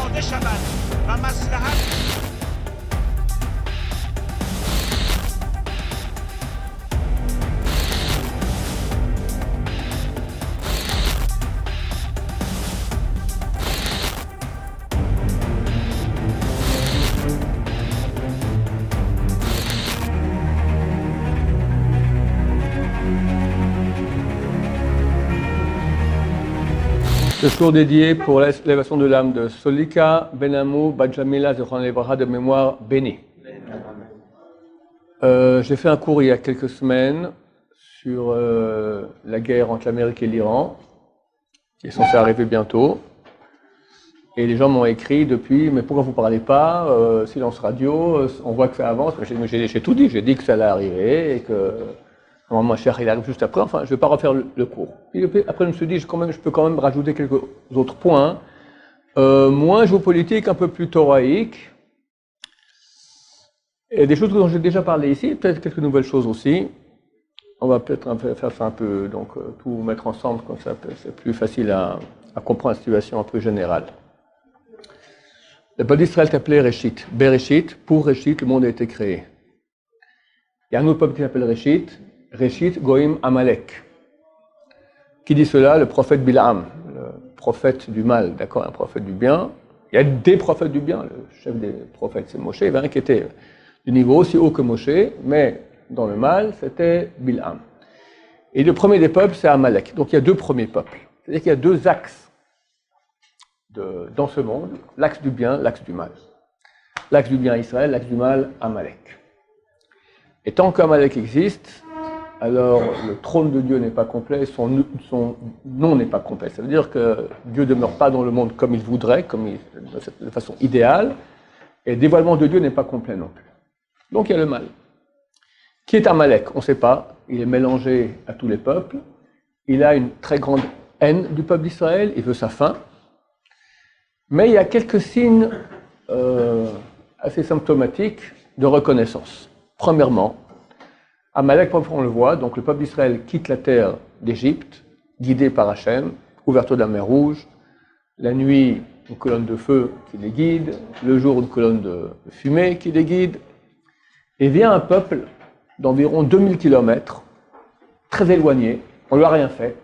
בחודש שבת, במסלחת. Le jour dédié pour l'élévation de l'âme de Solika Benamou Badjamila Zechron Levracha de mémoire bénie. J'ai fait un cours il y a quelques semaines sur la guerre entre l'Amérique et l'Iran, qui est censée arriver bientôt. Et les gens m'ont écrit depuis, mais pourquoi vous ne parlez pas silence radio, on voit que ça avance. J'ai tout dit, j'ai dit que ça allait arriver et que normalement, cher, il arrive juste après. Enfin, je ne vais pas refaire le cours. Puis après, je me suis dit, je peux quand même rajouter quelques autres points. Moins géopolitique, un peu plus thoraïque. Et des choses dont j'ai déjà parlé ici, peut-être quelques nouvelles choses aussi. On va peut-être faire ça un peu, donc tout mettre ensemble, comme ça, c'est plus facile à comprendre la situation un peu générale. Le peuple d'Israël est appelé Réchit. Bereshit, pour Réchit, le monde a été créé. Il y a un autre peuple qui s'appelle Réchit. Réchit Goïm Amalek. Qui dit cela? Le prophète Bilaam, le prophète du mal, d'accord, un prophète du bien. Il y a des prophètes du bien, le chef des prophètes c'est Moshe, il y avait un qui était du niveau aussi haut que Moshe, mais dans le mal c'était Bilaam. Et le premier des peuples c'est Amalek, donc il y a deux premiers peuples. C'est-à-dire qu'il y a deux axes dans ce monde, l'axe du bien, l'axe du mal. L'axe du bien Israël, l'axe du mal Amalek. Et tant qu'Amalek existe, alors le trône de Dieu n'est pas complet, son nom n'est pas complet. Ça veut dire que Dieu ne demeure pas dans le monde comme il voudrait, de façon idéale, et le dévoilement de Dieu n'est pas complet non plus. Donc il y a le mal. Qui est Amalek? On ne sait pas. Il est mélangé à tous les peuples. Il a une très grande haine du peuple d'Israël, il veut sa fin. Mais il y a quelques signes assez symptomatiques de reconnaissance. Premièrement, Amalek, on le voit, donc le peuple d'Israël quitte la terre d'Égypte, guidé par Hachem, ouverture de la mer Rouge, la nuit, une colonne de feu qui les guide, le jour, une colonne de fumée qui les guide, et vient un peuple d'environ 2000 km, très éloigné, on ne lui a rien fait,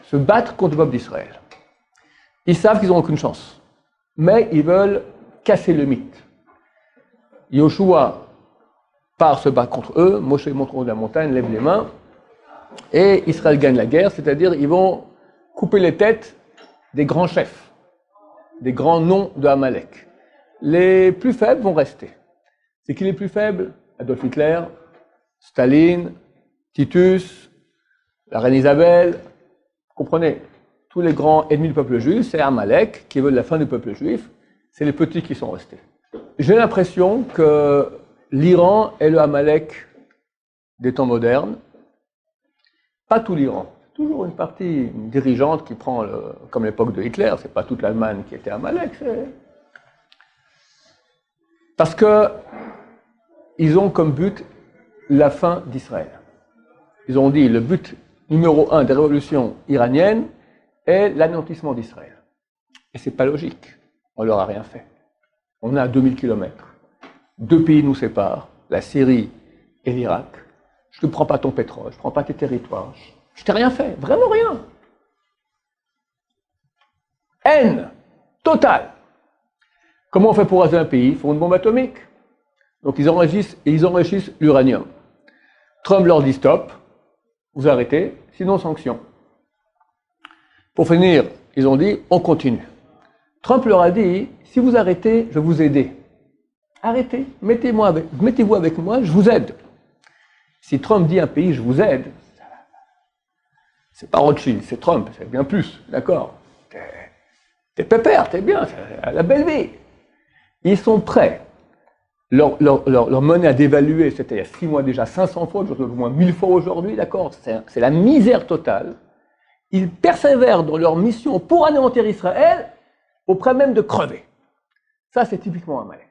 se battre contre le peuple d'Israël. Ils savent qu'ils n'ont aucune chance, mais ils veulent casser le mythe. Yoshua part se battre contre eux, Moshe monte en haut de la montagne, lève les mains, et Israël gagne la guerre, c'est-à-dire ils vont couper les têtes des grands chefs, des grands noms de Amalek. Les plus faibles vont rester. C'est qui les plus faibles? Adolf Hitler, Staline, Titus, la reine Isabelle, vous comprenez? Tous les grands ennemis du peuple juif, c'est Amalek qui veulent la fin du peuple juif, c'est les petits qui sont restés. J'ai l'impression que l'Iran est le Amalek des temps modernes. Pas tout l'Iran. Toujours une partie dirigeante qui prend, comme l'époque de Hitler, c'est pas toute l'Allemagne qui était Amalek. Parce que ils ont comme but la fin d'Israël. Ils ont dit le but numéro 1 des révolutions iraniennes est l'anéantissement d'Israël. Et c'est pas logique. On leur a rien fait. On est à 2000 km. Deux pays nous séparent, la Syrie et l'Irak. Je ne prends pas ton pétrole, je ne prends pas tes territoires. Je t'ai rien fait, vraiment rien. Haine totale. Comment on fait pour raser un pays? Il faut une bombe atomique. Donc ils enrichissent l'uranium. Trump leur dit stop, vous arrêtez, sinon sanctions. Pour finir, ils ont dit on continue. Trump leur a dit si vous arrêtez, je vais vous aider. Arrêtez, mettez-vous avec moi, je vous aide. Si Trump dit à un pays, je vous aide, c'est pas Rothschild, c'est Trump, c'est bien plus, d'accord? T'es pépère, t'es bien, c'est la belle vie. Ils sont prêts. Leur monnaie a dévalué, c'était il y a 6 mois déjà 500 fois, au moins 1000 fois aujourd'hui, d'accord? C'est la misère totale. Ils persévèrent dans leur mission pour anéantir Israël, au près même de crever. Ça, c'est typiquement Amalek.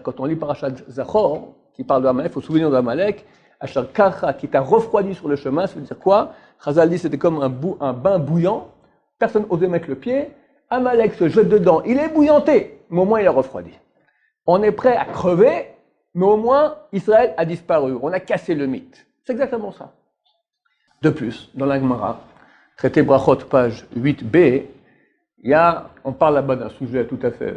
Quand on lit Parashat Zachor, qui parle d'Amalek, il faut se souvenir d'Amalek, Asher Karcha, qui t'a refroidi sur le chemin, ça veut dire quoi? Chazal dit c'était comme un bain bouillant, personne n'osait mettre le pied. Amalek se jette dedans, il est bouillanté, mais au moins il a refroidi. On est prêt à crever, mais au moins Israël a disparu, on a cassé le mythe. C'est exactement ça. De plus, dans la Gemara, traité Brachot, page 8b, on parle là-bas d'un sujet tout à fait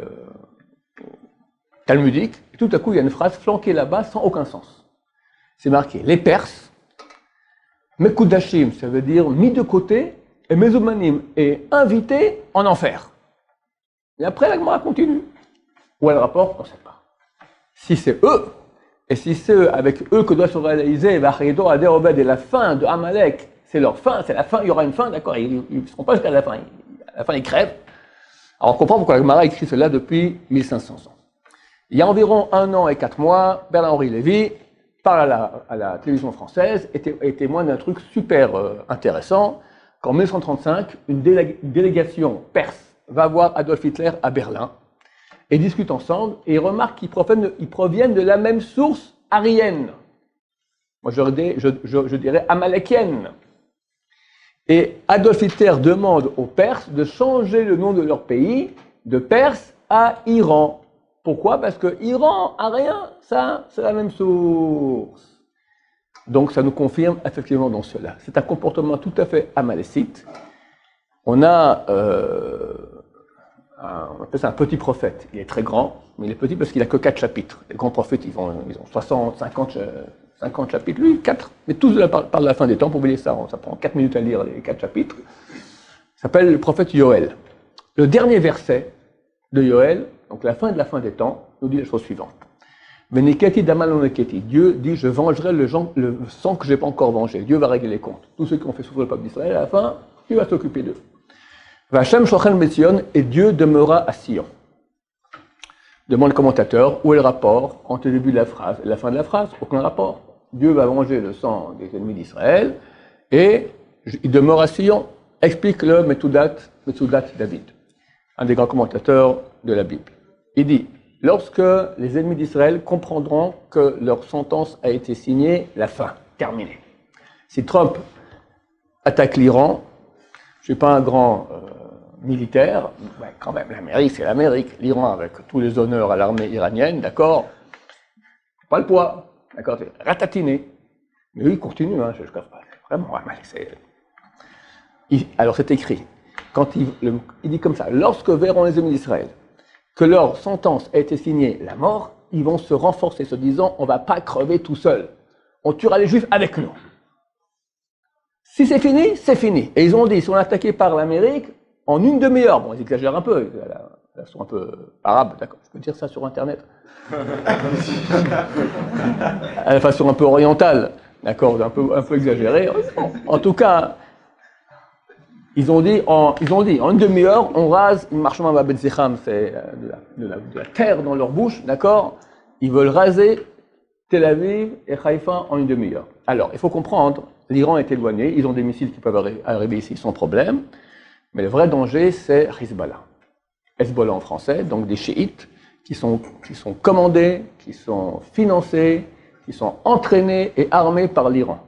talmudique, et tout à coup il y a une phrase flanquée là-bas sans aucun sens. C'est marqué, les Perses, Mekudashim, ça veut dire mis de côté, et Mezumanim est invité en enfer. Et après la Gemara continue. Où elle rapporte, on ne sait pas. Si c'est eux, et si c'est avec eux que doit se réaliser Vachido Ader Obed et la fin de Amalek, c'est leur fin, c'est la fin, il y aura une fin, d'accord, ils ne seront pas jusqu'à la fin, à la fin ils crèvent. Alors on comprend pourquoi la Gemara écrit cela depuis 1500 ans. Il y a environ 1 an et 4 mois, Bernard-Henri Lévy parle à la télévision française et témoigne d'un truc super intéressant, qu'en 1935, une délégation perse va voir Adolf Hitler à Berlin, et discutent ensemble, et ils remarquent qu'ils proviennent de la même source aryenne. Moi, je dirais amalekienne. Et Adolf Hitler demande aux Perses de changer le nom de leur pays de Perse à Iran. Pourquoi? Parce que Iran, arien, ça, c'est la même source. Donc, ça nous confirme effectivement dans cela. C'est un comportement tout à fait amalécite. On a... on appelle ça un petit prophète. Il est très grand, mais il est petit parce qu'il n'a que 4 chapitres. Les grands prophètes, ils ont 60, 50 chapitres. Lui, 4. Mais tous par la fin des temps, pour oublier ça, ça prend 4 minutes à lire les 4 chapitres. Il s'appelle le prophète Yoël. Le dernier verset de Yoël, donc la fin de la fin des temps, nous dit la chose suivante. Veniketi damaloneketi. Dieu dit, je vengerai le sang que je n'ai pas encore vengé. Dieu va régler les comptes. Tous ceux qui ont fait souffrir le peuple d'Israël, à la fin, Dieu va s'occuper d'eux. Vachem shochen betzion, et Dieu demeura à Sion. Demande le commentateur, où est le rapport entre le début de la phrase et la fin de la phrase? Aucun rapport. Dieu va venger le sang des ennemis d'Israël, et il demeure à Sion. Explique le Metsudat David, un des grands commentateurs de la Bible. Il dit, lorsque les ennemis d'Israël comprendront que leur sentence a été signée, la fin, terminée. Si Trump attaque l'Iran, je ne suis pas un grand militaire, mais quand même, l'Amérique, c'est l'Amérique. L'Iran, avec tous les honneurs à l'armée iranienne, d'accord, pas le poids, d'accord, c'est ratatiné. Mais lui, il continue, hein, je ne cache pas, vraiment, alors c'est écrit, quand il dit comme ça, lorsque verront les ennemis d'Israël que leur sentence a été signée, la mort, ils vont se renforcer, se disant, on ne va pas crever tout seul, on tuera les Juifs avec nous. Si c'est fini, c'est fini. Et ils ont dit, ils sont attaqués par l'Amérique en une demi-heure. Bon, ils exagèrent un peu, ils sont un peu arabes, d'accord, je peux dire ça sur Internet. À la façon un peu orientale, d'accord, un peu exagérée. En tout cas, ils ont dit, en une demi-heure, on rase, marchement à Betzécham, c'est de la terre dans leur bouche, d'accord. Ils veulent raser Tel Aviv et Haïfa en une demi-heure. Alors, il faut comprendre, l'Iran est éloigné, ils ont des missiles qui peuvent arriver ici sans problème, mais le vrai danger, c'est Hezbollah. Hezbollah en français, donc des chiites qui sont commandés, qui sont financés, qui sont entraînés et armés par l'Iran.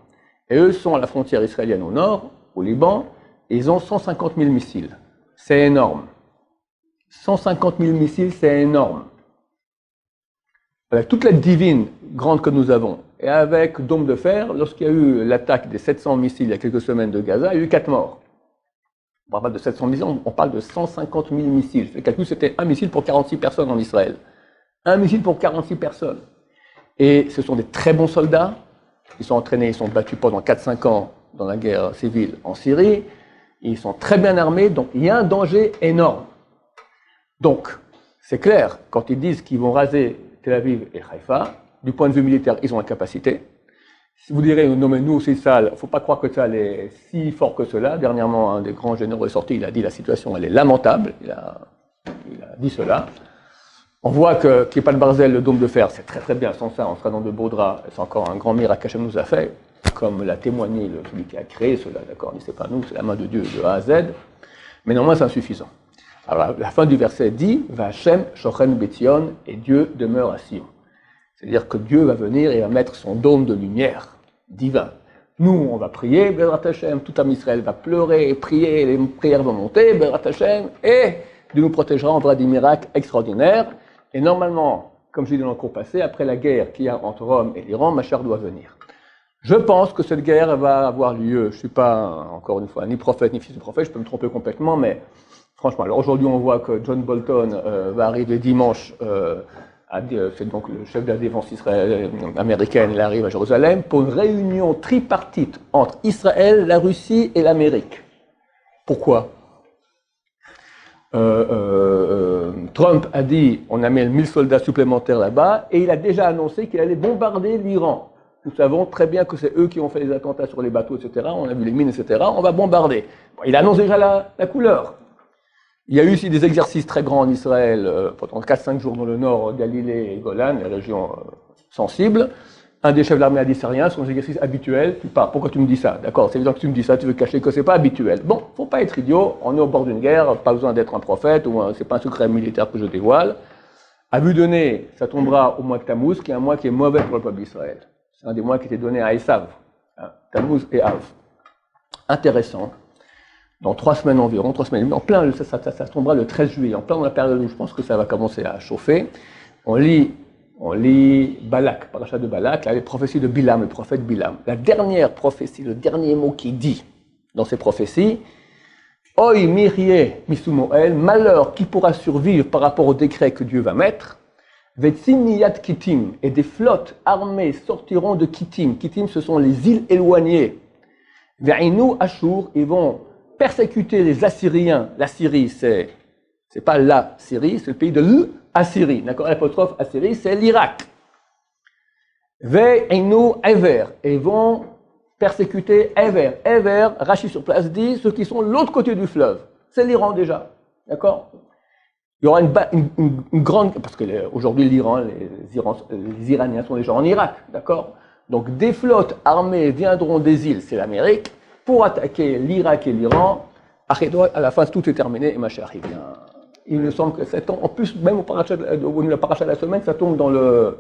Et eux sont à la frontière israélienne au nord, au Liban, et ils ont 150 000 missiles. C'est énorme. 150 000 missiles, c'est énorme. Avec toute la divine grande que nous avons, et avec Dôme de Fer, lorsqu'il y a eu l'attaque des 700 missiles il y a quelques semaines de Gaza, il y a eu 4 morts. On ne parle pas de 700 missiles, on parle de 150 000 missiles. Le calcul, c'était un missile pour 46 personnes en Israël. Un missile pour 46 personnes. Et ce sont des très bons soldats. Ils sont entraînés, ils sont battus pendant 4-5 ans dans la guerre civile en Syrie. Ils sont très bien armés, donc il y a un danger énorme. Donc, c'est clair, quand ils disent qu'ils vont raser Tel Aviv et Haïfa, du point de vue militaire, ils ont la capacité. Si vous direz, non mais nous aussi, il ne faut pas croire que ça est si fort que cela. Dernièrement, un des grands généraux est sorti, il a dit la situation, elle est lamentable. Il a dit cela. On voit qu'il n'y a pas de Barzel, le Dôme de Fer, c'est très très bien. Sans ça, on sera dans de beaux draps. C'est encore un grand miracle qu'Hachem nous a fait, comme l'a témoigné celui qui a créé cela, d'accord. C'est pas nous, c'est la main de Dieu de A à Z. Mais néanmoins, c'est insuffisant. Alors, la fin du verset dit, Vachem shochen betzion, et Dieu demeure à Sion. C'est-à-dire que Dieu va venir et va mettre son dôme de lumière divin. Nous, on va prier, Bezrat Hashem, tout Am Israël va pleurer et prier, les prières vont monter, Bezrat Hashem, et Dieu nous protégera, on verra des miracles extraordinaires. Et normalement, comme je l'ai dit dans le cours passé, après la guerre qu'il y a entre Rome et l'Iran, Machar doit venir. Je pense que cette guerre va avoir lieu. Je ne suis pas, encore une fois, ni prophète ni fils de prophète, je peux me tromper complètement, mais franchement, alors aujourd'hui on voit que John Bolton va arriver dimanche, c'est donc le chef de la défense américaine, il arrive à Jérusalem pour une réunion tripartite entre Israël, la Russie et l'Amérique. Pourquoi ? Trump a dit on a mis 1000 soldats supplémentaires là-bas et il a déjà annoncé qu'il allait bombarder l'Iran. Nous savons très bien que c'est eux qui ont fait les attentats sur les bateaux, etc. On a vu les mines, etc. On va bombarder. Bon, il annonce déjà la couleur. Il y a eu aussi des exercices très grands en Israël pendant 4-5 jours dans le nord, Galilée et Golan, les régions sensibles. Un des chefs de l'armée a dit c'est rien, ce sont des exercices habituels. Tu pars, pourquoi tu me dis ça? D'accord, c'est évident que tu me dis ça, tu veux cacher que c'est pas habituel. Bon, faut pas être idiot, on est au bord d'une guerre, pas besoin d'être un prophète, ou c'est pas un secret militaire que je dévoile. À vue de nez, ça tombera au mois de Tammuz, qui est un mois qui est mauvais pour le peuple d'Israël. C'est un des mois qui était donné à Esav, Tammuz et Av. Intéressant. Dans 3 semaines environ, 3 semaines et demie, en plein, ça tombera le 13 juillet, en plein dans la période où je pense que ça va commencer à chauffer. On lit Balak, parachat de Balak, là, les prophéties de Bilam, le prophète Bilam. La dernière prophétie, le dernier mot qui dit dans ces prophéties, Oy mirie misumoel, malheur qui pourra survivre par rapport au décret que Dieu va mettre, Vetsiniyat Kittim, et des flottes armées sortiront de Kittim. Kittim, ce sont les îles éloignées. Ve'inu Ashur, ils vont persécuter les Assyriens. La Syrie, c'est pas la Syrie, c'est le pays de l'Assyrie. D'accord, l'apostrophe Assyrie, c'est l'Irak. Ve'inu Ever, et ils vont persécuter Ever. Ever, Rachid sur place dit, ceux qui sont de l'autre côté du fleuve. C'est l'Iran déjà. D'accord? Il y aura une grande... Parce qu'aujourd'hui, l'Iran, les Iraniens sont déjà en Irak, d'accord? Donc, des flottes armées viendront des îles, c'est l'Amérique, pour attaquer l'Irak et l'Iran. À la fin, tout est terminé et Machar il vient. Il me semble que ça tombe... En plus, même au paracha de la semaine, ça tombe dans le...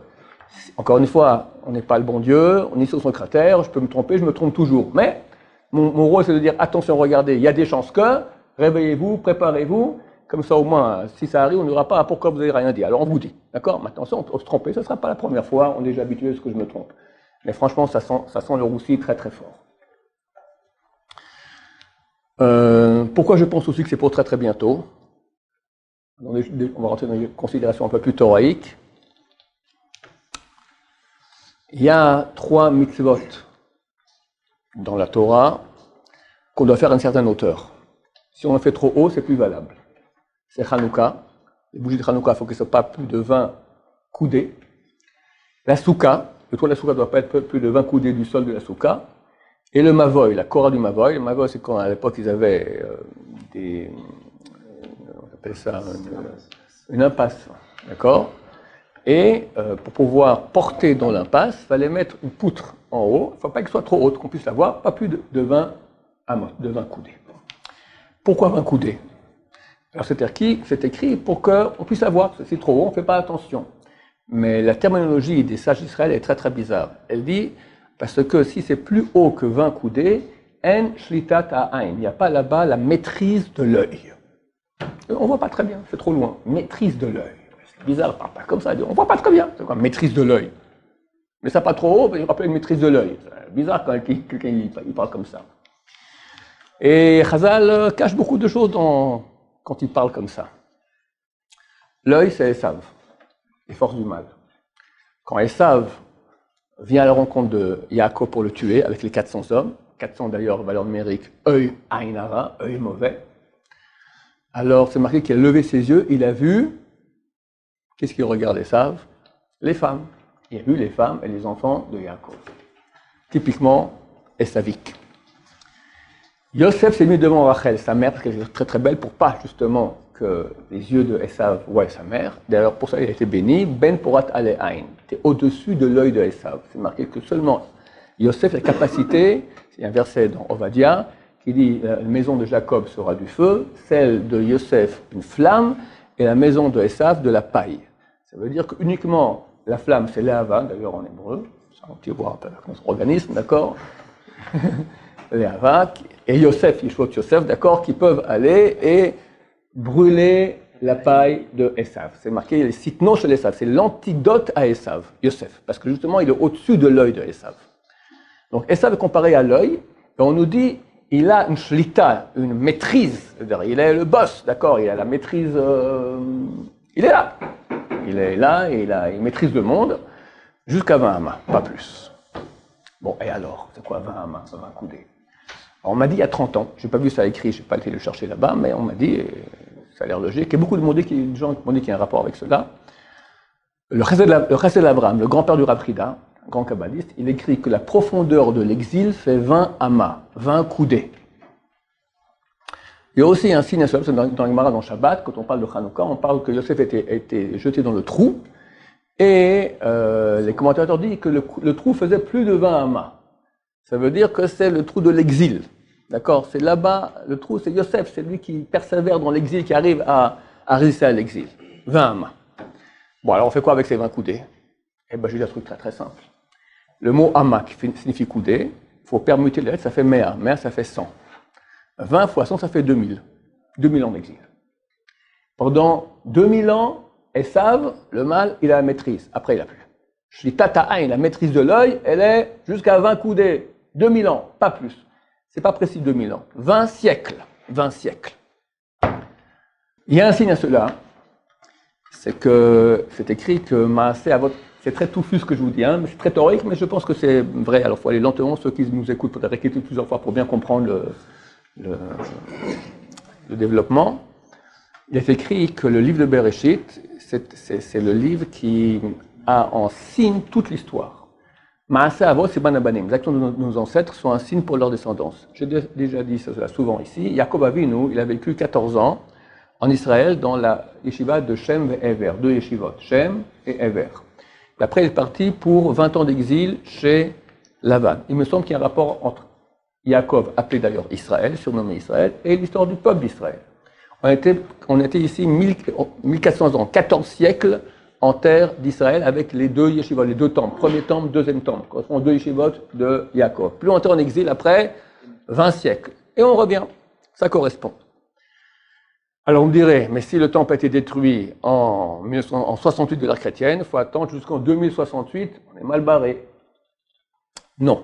Encore une fois, on n'est pas le bon Dieu, on est sur son cratère, je peux me tromper, je me trompe toujours. Mais mon rôle, c'est de dire, attention, regardez, il y a des chances que, réveillez-vous, préparez-vous. Comme ça, au moins, si ça arrive, on n'aura pas pourquoi vous n'avez rien dit. Alors, on vous dit, d'accord? Maintenant, on peut se tromper. Ce ne sera pas la première fois. On est déjà habitué à ce que je me trompe. Mais franchement, ça sent le roussi très, très fort. Pourquoi je pense aussi que c'est pour très, très bientôt? On va rentrer dans des considérations un peu plus thoraïques. Il y a 3 mitzvot dans la Torah qu'on doit faire à une certaine hauteur. Si on en fait trop haut, c'est plus valable. C'est Hanouka. Les bougies de Hanouka, il faut qu'elles ne soient pas plus de 20 coudées. La souka, le toit de la souka ne doit pas être plus de 20 coudées du sol de la souka. Et le mavoy, la kora du mavoy. Le mavoy, c'est quand à l'époque ils avaient on appelle ça une impasse. D'accord? Et pour pouvoir porter dans l'impasse, il fallait mettre une poutre en haut. Il ne faut pas qu'elle soit trop haute, qu'on puisse la voir, pas plus de 20 amos, de 20 coudées. Pourquoi 20 coudées? Alors c'est écrit pour qu'on puisse la voir, c'est trop haut, on ne fait pas attention. Mais la terminologie des sages d'Israël est très très bizarre. Elle dit, parce que si c'est plus haut que 20 coudées, en shlitat ha'ain, il n'y a pas là-bas la maîtrise de l'œil. On ne voit pas très bien, c'est trop loin. Maîtrise de l'œil. C'est bizarre, on ne parle pas comme ça, on ne voit pas très bien. C'est quoi, maîtrise de l'œil? Mais ça pas trop haut, il rappelle une maîtrise de l'œil. C'est bizarre quand quelqu'un il parle comme ça. Et Chazal cache beaucoup de choses quand il parle comme ça. L'œil, c'est Esav, les forces du mal. Quand Esav vient à la rencontre de Yaakov pour le tuer avec les 400 hommes, 400 d'ailleurs, valeur numérique, œil Ainara, œil mauvais, alors c'est marqué qu'il a levé ses yeux, il a vu, qu'est-ce qu'il regarde Esav? Les femmes. Il a vu les femmes et les enfants de Yaakov. Typiquement, Esavique. Yosef s'est mis devant Rachel, sa mère, parce qu'elle est très très belle, pour pas justement que les yeux de Esav voient sa mère. D'ailleurs, pour ça, il a été béni. Ben porat ale'ain. C'est au-dessus de l'œil de Esav. C'est marqué que seulement Yosef a la capacité, il y a un verset dans Ovadia, qui dit la maison de Jacob sera du feu, celle de Yosef une flamme, et la maison de Esav de la paille. Ça veut dire qu'uniquement la flamme, c'est l'Ahava, d'ailleurs en hébreu, c'est un petit voir notre organisme, d'accord? L'Ahava, et Yosef, Yeshua Yosef, d'accord, qui peuvent aller et brûler la paille de Esav. C'est marqué les sitno chez Esav. C'est l'antidote à Esav, Yosef, parce que justement, il est au-dessus de l'œil de Esav. Donc Esav est comparé à l'œil, et on nous dit il a une shlita, une maîtrise, c'est-à-dire il est le boss, d'accord, il a la maîtrise, il est là. Il est là, il maîtrise le monde, jusqu'à 20 amas, pas plus. Bon, et alors, c'est quoi 20 amas, 20 coudées? Alors, on m'a dit il y a 30 ans, je n'ai pas vu ça écrit, je n'ai pas été le chercher là-bas, mais on m'a dit, et ça a l'air logique, et beaucoup de gens m'ont dit qu'il y a un rapport avec cela. Le Chesed Abraham, le grand-père du Rav Frida, grand kabbaliste, il écrit que la profondeur de l'exil fait 20 amas, 20 coudées. Il y a aussi un signe associé dans les Gemara, dans Shabbat, quand on parle de Hanouka, on parle que Yosef a été jeté dans le trou, et les commentateurs disent que le trou faisait plus de 20 amas. Ça veut dire que c'est le trou de l'exil. D'accord? C'est là-bas, le trou, c'est Yosef, c'est lui qui persévère dans l'exil, qui arrive à résister à l'exil. 20 amas. Bon, alors on fait quoi avec ces 20 coudées? Eh bien, j'ai dit un truc très très simple. Le mot ama, qui signifie coudée, il faut permuter les lettres, ça fait mea. Mea, ça fait 100. 20 fois 100, ça fait 2000. 2000 ans d'exil. Pendant 2000 ans, Esav, le mâle, il a la maîtrise. Après, il n'a plus. Shlita ta'ain, la maîtrise de l'œil, elle est jusqu'à 20 coudées. 2000 ans, pas plus. C'est pas précis 2000 ans. 20 siècles. 20 siècles. Il y a un signe à cela, c'est que c'est écrit que Maaseh Avot. C'est très touffu ce que je vous dis, hein, mais c'est très théorique, mais je pense que c'est vrai. Alors, il faut aller lentement, ceux qui nous écoutent, il faut réécouter plusieurs fois pour bien comprendre le développement. Il est écrit que le livre de Bereshit, c'est le livre qui a en signe toute l'histoire. Maaseh Avot, c'est Banabanim. Les actions de nos ancêtres sont un signe pour leur descendance. J'ai déjà dit cela souvent ici. Yaakov Avinu, il a vécu 14 ans en Israël dans la yeshiva de Shem et Ever, deux yeshivot, Shem et Ever. Et après, il est parti pour 20 ans d'exil chez Lavan. Il me semble qu'il y a un rapport entre Yaakov, appelé d'ailleurs Israël, surnommé Israël, et l'histoire du peuple d'Israël. On était ici 1400 ans, 14 siècles en terre d'Israël avec les deux yeshivot, les deux temples, premier temple, deuxième temple, correspond aux deux yeshivot de Yaakov. Plus on était en exil après, 20 siècles. Et on revient, ça correspond. Alors on me dirait, mais si le temple a été détruit en 68 de l'ère chrétienne, il faut attendre jusqu'en 2068, on est mal barré. Non.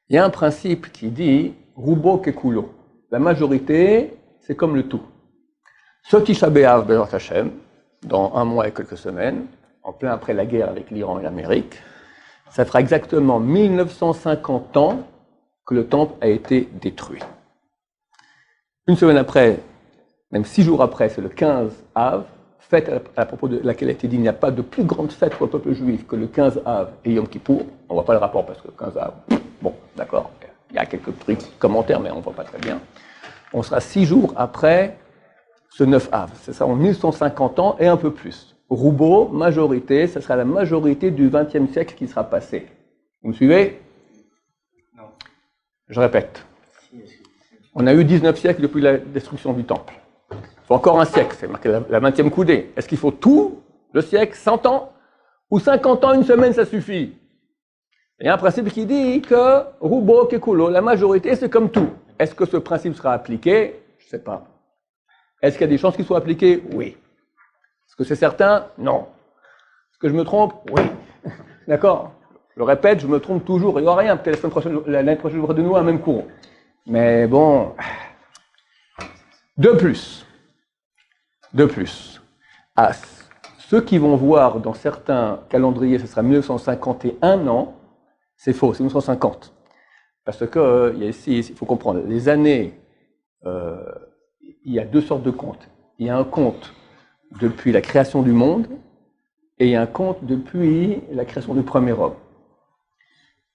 Il y a un principe qui dit Rubo Kekulo. La majorité, c'est comme le tout. Ce Tisha B'Av Be'ezrat Hashem, dans un mois et quelques semaines, en plein après la guerre avec l'Iran et l'Amérique, ça fera exactement 1950 ans que le temple a été détruit. Une semaine après, même 6 jours après, c'est le 15 Av, fête à propos de laquelle a été dit il n'y a pas de plus grande fête pour le peuple juif que le 15 Av et Yom Kippour. On ne voit pas le rapport parce que le 15 Av, bon, d'accord, il y a quelques trucs, commentaires, mais on ne voit pas très bien. On sera 6 jours après ce 9 Av, c'est ça, en 1150 ans et un peu plus. Roubo, majorité, ce sera la majorité du XXe siècle qui sera passé. Vous me suivez? Non. Je répète. On a eu 19 siècles depuis la destruction du temple. Il faut encore un siècle, c'est marqué la 20e coudée. Est-ce qu'il faut tout le siècle, 100 ans? Ou 50 ans, une semaine, ça suffit? Il y a un principe qui dit que Rubo Kekulo, la majorité, c'est comme tout. Est-ce que ce principe sera appliqué? Je ne sais pas. Est-ce qu'il y a des chances qu'il soit appliqué? Oui. Est-ce que c'est certain? Non. Est-ce que je me trompe? Oui. D'accord? Je le répète, je me trompe toujours. Il n'y aura rien. Peut-être l'année prochaine, je ferai de nouveau un même cours. Mais bon. De plus. À ceux qui vont voir dans certains calendriers, ce sera 1951 ans, c'est faux, c'est 1950. Parce que, il faut comprendre, les années, il y a deux sortes de comptes. Il y a un compte depuis la création du monde, et il y a un compte depuis la création du premier homme.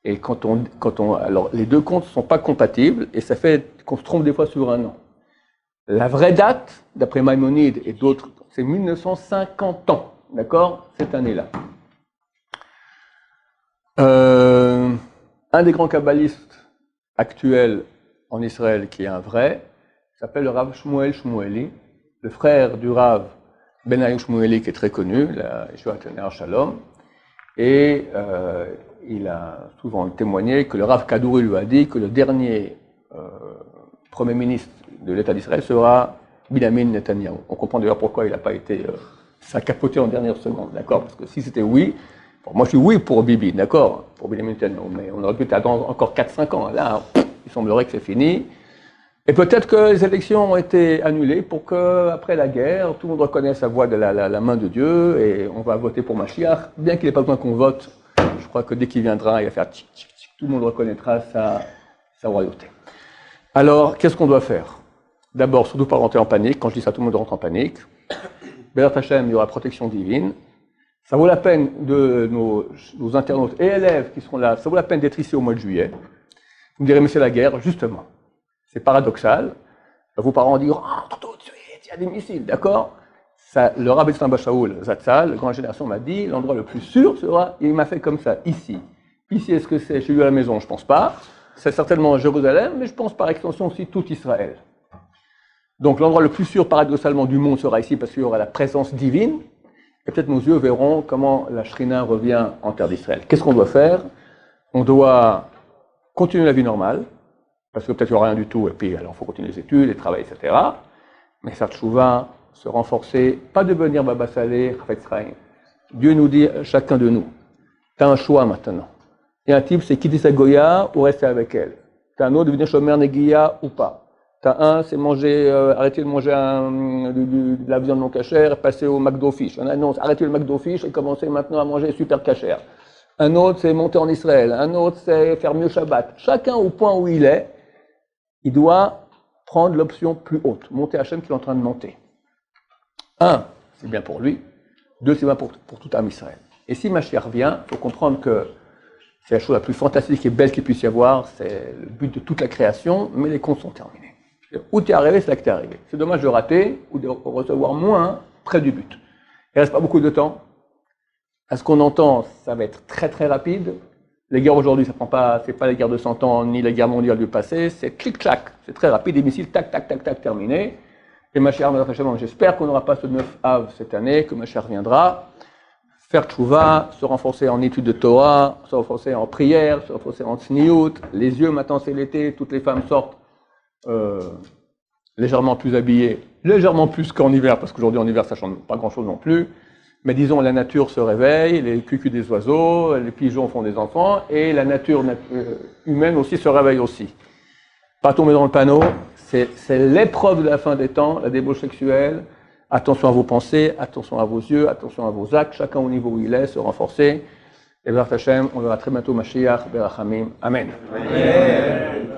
Et alors, les deux comptes ne sont pas compatibles, et ça fait qu'on se trompe des fois sur un an. La vraie date, d'après Maïmonide et d'autres, c'est 1950 ans, d'accord, cette année-là. Un des grands kabbalistes actuels en Israël, qui est un vrai, s'appelle le Rav Shmuel Shmueli, le frère du Rav Benaïm Shmueli, qui est très connu, la Yeshiva Ner Shalom, et il a souvent témoigné que le Rav Kadouri lui a dit que le dernier Premier ministre de l'État d'Israël sera Binyamin Netanyahu. On comprend d'ailleurs pourquoi il n'a pas été ça a capoté en dernière seconde, d'accord? Parce que si c'était oui, bon, moi je suis oui pour Bibi, d'accord? Pour Binyamin Netanyahu, mais on aurait pu attendre encore 4-5 ans. Là, il semblerait que c'est fini. Et peut-être que les élections ont été annulées pour qu'après la guerre, tout le monde reconnaisse la voix de la main de Dieu et on va voter pour Mashiach, bien qu'il n'ait pas besoin qu'on vote. Je crois que dès qu'il viendra, il va faire tchic, tchic, tchic, tout le monde reconnaîtra sa royauté. Alors, qu'est-ce qu'on doit faire? D'abord, surtout pas rentrer en panique. Quand je dis ça, tout le monde rentre en panique. Bézat Hashem, il y aura protection divine. Ça vaut la peine de nos internautes et élèves qui seront là, ça vaut la peine d'être ici au mois de juillet. Vous me direz, mais c'est la guerre, justement. C'est paradoxal. Vos parents diront, tout de suite, il y a des missiles, d'accord? Le Rabbi Tzemach Shaul Zatzal, la grande génération m'a dit, l'endroit le plus sûr sera, il m'a fait comme ça, ici. Ici, est-ce que c'est chez lui à la maison? Je ne pense pas. C'est certainement Jérusalem, mais je pense par extension aussi tout Israël. Donc l'endroit le plus sûr, paradoxalement, du monde sera ici parce qu'il y aura la présence divine. Et peut-être nos yeux verront comment la Shrina revient en terre d'Israël. Qu'est-ce qu'on doit faire? On doit continuer la vie normale, parce que peut-être il n'y aura rien du tout, et puis alors il faut continuer les études, les travaux, etc. Mais faire tchouva, se renforcer, pas devenir Baba Saleh, Chafetz Chaim. Dieu nous dit, chacun de nous, tu as un choix maintenant. Et un type, c'est quitter sa Goya ou rester avec elle. Tu as un autre, devenir Shomer Negiya ou pas. T'as un, c'est arrêter de manger de la viande non cachère et passer au McDo Fish. Un autre, arrêter le McDo Fish et commencer maintenant à manger super cachère. Un autre, c'est monter en Israël. Un autre, c'est faire mieux Shabbat. Chacun au point où il est, il doit prendre l'option plus haute. Monter Hachem qui est en train de monter. Un, c'est bien pour lui. Deux, c'est bien pour tout Am Israël. Et si Mashiach vient, il faut comprendre que c'est la chose la plus fantastique et belle qu'il puisse y avoir. C'est le but de toute la création, mais les comptes sont terminés. Où tu es arrivé, c'est là que tu es arrivé. C'est dommage de rater ou de recevoir moins près du but. Il ne reste pas beaucoup de temps. À ce qu'on entend, ça va être très très rapide. Les guerres aujourd'hui, c'est pas les guerres de 100 ans ni les guerres mondiales du passé. C'est clic-clac. C'est très rapide. Des missiles, tac, tac, tac, tac, terminé. Et Mashiach, j'espère qu'on n'aura pas ce 9 Av cette année, que Mashiach viendra. Faire tchouva, se renforcer en études de Torah, se renforcer en prière, se renforcer en tsniout. Les yeux, maintenant c'est l'été, toutes les femmes sortent. Légèrement plus habillés, légèrement plus qu'en hiver, parce qu'aujourd'hui en hiver ça ne change pas grand-chose non plus, mais disons la nature se réveille, les cucus des oiseaux, les pigeons font des enfants, et la nature humaine aussi se réveille aussi. Pas tomber dans le panneau, c'est l'épreuve de la fin des temps, la débauche sexuelle, attention à vos pensées, attention à vos yeux, attention à vos actes, chacun au niveau où il est, se renforcer, et Bézat Hashem, on verra très bientôt Mashiach, Berachamim, Amen. Amen.